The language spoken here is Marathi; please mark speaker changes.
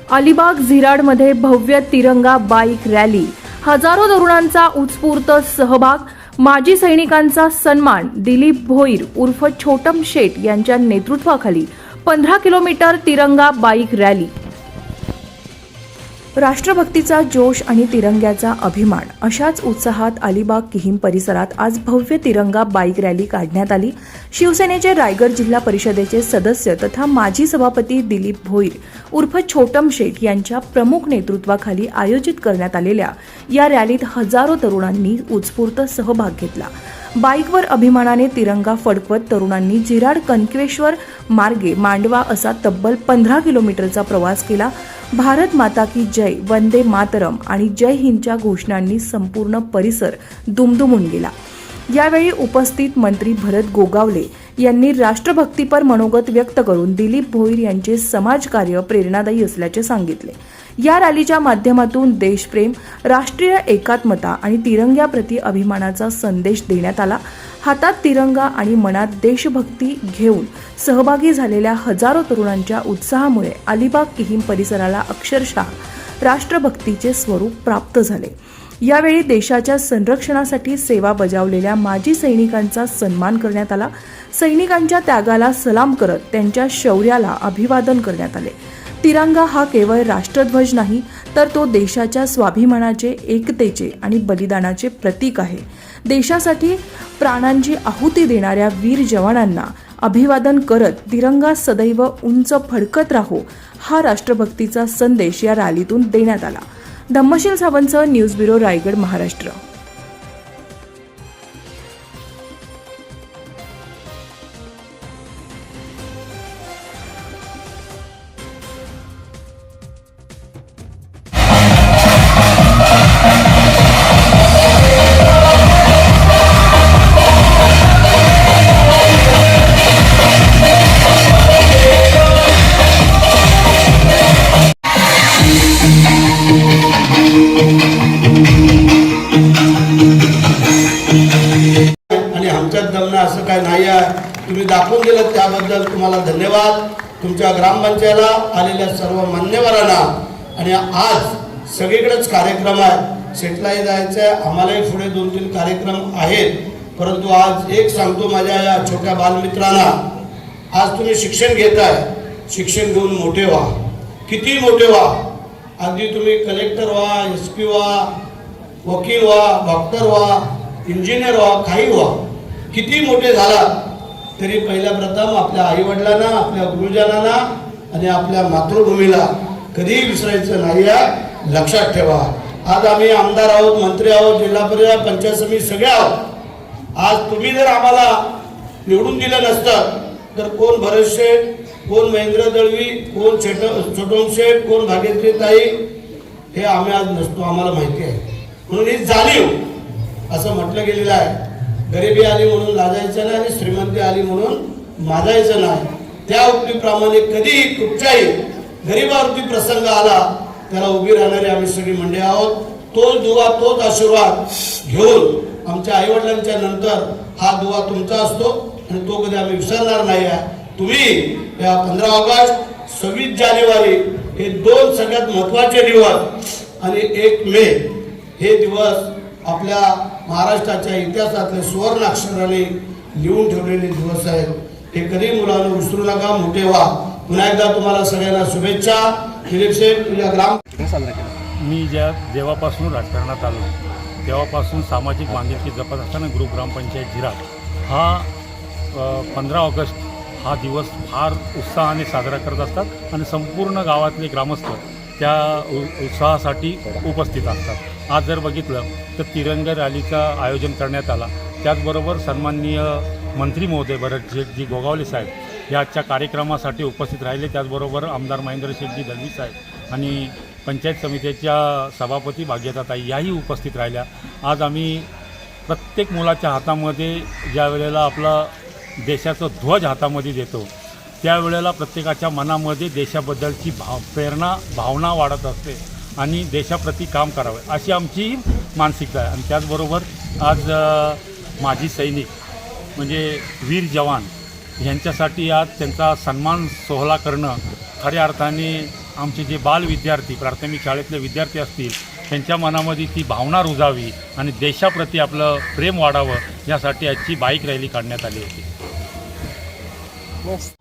Speaker 1: अलिबाग झिराडमध्ये भव्य तिरंगा बाईक रॅली, हजारो तरुणांचा उत्स्फूर्त सहभाग, माजी सैनिकांचा सन्मान। दिलीप भोईर उर्फ छोटम शेट यांच्या नेतृत्वाखाली 15 किलोमीटर तिरंगा बाईक रॅली। राष्ट्रभक्तीचा जोश आणि तिरंग्याचा अभिमान अशाच उत्साहात अलिबाग किहीम परिसरात आज भव्य तिरंगा बाईक रॅली काढण्यात आली। शिवसेनेचे रायगड जिल्हा परिषदेचे सदस्य तथा माजी सभापती दिलीप भोईर उर्फ छोटम शेट यांच्या प्रमुख नेतृत्वाखाली आयोजित करण्यात आलेल्या या रॅलीत हजारो तरुणांनी उत्स्फूर्त सहभाग घेतला। बाईकवर अभिमानाने तिरंगा फडकवत तरुणांनी झिराड कनकेश्वर मार्गे मांडवा असा तब्बल 15 किलोमीटरचा प्रवास केला। भारत माता की जय, वंदे मातरम आणि जय हिंदच्या घोषणांनी संपूर्ण परिसर दुमदुमून गेला। यावेळी उपस्थित मंत्री भरत गोगावले यांनी राष्ट्रभक्तीपर मनोगत व्यक्त करून दिलीप भोईर यांचे समाजकार्य प्रेरणादायी असल्याचे सांगितले। या रॅलीच्या माध्यमातून देशप्रेम, राष्ट्रीय एकात्मता आणि तिरंग्याप्रती अभिमानाचा संदेश देण्यात आला। हातात तिरंगा आणि मनात देशभक्ती घेऊन सहभागी झालेल्या हजारो तरुणांच्या उत्साहामुळे अलिबाग किहीम परिसराला अक्षरशः राष्ट्रभक्तीचे स्वरूप प्राप्त झाले। यावेळी देशाच्या संरक्षणासाठी सेवा बजावलेल्या माजी सैनिकांचा सन्मान करण्यात आला। सैनिकांच्या त्यागाला सलाम करत त्यांच्या शौर्याला अभिवादन करण्यात आले। तिरंगा हा केवळ राष्ट्रध्वज नाही, तर तो देशाच्या स्वाभिमानाचे, एकतेचे आणि बलिदानाचे प्रतीक आहे। देशासाठी प्राणांची आहुती देणाऱ्या वीर जवानांना अभिवादन करत तिरंगा सदैव उंच फडकत राहो हा राष्ट्रभक्तीचा संदेश या रॅलीतून देण्यात आला। Dhammasheel Sawant, news bureau, Raigad, Maharashtra.
Speaker 2: आणि आमच्यात दमना असं काय नाही आहे, तुम्ही दाखवून दिलं त्याबद्दल तुम्हाला धन्यवाद। तुमच्या ग्रामपंचायतीला आलेल्या सर्व मान्यवरांना। आणि आज सगळीकडेच कार्यक्रम आहे, सेटलाही जायचं आहे, आम्हालाही पुढे 2-3 कार्यक्रम आहेत। परंतु आज एक सांगतो माझ्या या छोट्या बालमित्रांना, आज तुम्ही शिक्षण घेताय, शिक्षण घेऊन मोठे व्हा, किती मोठे व्हा। अगदी तुम्ही कलेक्टर व्हा, SP व्हा, वकील व्हा, डॉक्टर व्हा, इंजिनियर व्हा, काही व्हा, किती मोठे झाला तरी पहिल्या प्रथम आपल्या आईवडिलांना, आपल्या गुरुजनांना आणि आपल्या मातृभूमीला कधी विसरायचं नाही आहे, लक्षात ठेवा। आज आम्ही आमदार आहोत, मंत्री आहोत, जिल्हा परिषद, पंचायत समिती सगळे आहोत। आज तुम्ही जर आम्हाला निवडून दिलं नसतं तर कोण भरत शेठ, कोण महेंद्र दळवी, कोण छोटम शेठ, कोण भाग्यश्री ताई, हे आम्ही आज नसतो, आम्हाला माहिती आहे। म्हणून ही जाणीव असं म्हटलं गेलेलं आहे, गरिबी आली म्हणून लाजायचं नाही आणि श्रीमंती आली म्हणून माजायचं नाही। त्या उक्तीप्रमाणे कधी कुठच्याही गरिबावरती प्रसंग आला त्याला उभी राहणारी आम्ही सगळी मंडळी आहोत। तोच दुवा, तोच आशीर्वाद घेऊन आमच्या आईवडिलांच्या नंतर हा दुवा तुमचा असतो आणि तो कधी आम्ही विसरणार नाही आहे। तुम्ही या 15 ऑगस्ट, 26 जानेवारी हे 2 सगळ्यात महत्त्वाचे दिवस आणि 1 मे हे दिवस आपल्या महाराष्ट्राच्या इतिहासातले सुवर्ण अक्षराने लिहून ठेवलेले दिवस आहेत। हे कधी मुलांना विसरू नका, मोठे व्हा। पुन्हा एकदा तुम्हाला सगळ्यांना शुभेच्छा। दिलीप शेठ, तुझ्या ग्राम
Speaker 3: मी जेव्हापासून राजकारणात आलो तेव्हापासून सामाजिक बांधिलकी जपत असताना ग्रुप ग्रामपंचायत झिराड हा 15 ऑगस्ट हा दिवस फार उत्साहाने साजरा करत असतात आणि संपूर्ण गावातले ग्रामस्थ त्या उत्साहासाठी उपस्थित असतात। आज जर बघितलं तर तिरंगा रॅलीचं आयोजन करण्यात आला, त्याचबरोबर सन्माननीय मंत्री महोदय भरत शेठजी गोगावले साहेब या आजच्या कार्यक्रमासाठी उपस्थित राहिले। त्याचबरोबर आमदार महेंद्र शेठजी दळवी साहेब आणि पंचायत समितीच्या सभापती भाग्यताताई याही उपस्थित राहिल्या। आज आम्ही प्रत्येक मुलाच्या हातामध्ये ज्या वेळेला आपला देशाचा ध्वज हातामध्ये देतो त्यावेळेला प्रत्येकाच्या मनामध्ये देशाबद्दलची भावना वाढत असते आणि देशाप्रती काम करावे अशी आमची मानसिकता आहे। आणि त्याचबरोबर आज माजी सैनिक म्हणजे वीर जवान यांच्यासाठी आज त्यांचा सन्मान सोहळा करणं खऱ्या अर्थाने आमचे जे बाल विद्यार्थी प्राथमिक शाळेतले विद्यार्थी असतील त्यांच्या मनामध्ये ती भावना रुजावी आणि देशाप्रती आपलं प्रेम वाढावं यासाठी आजची बाईक रॅली काढण्यात आली होती.
Speaker 4: मस्त.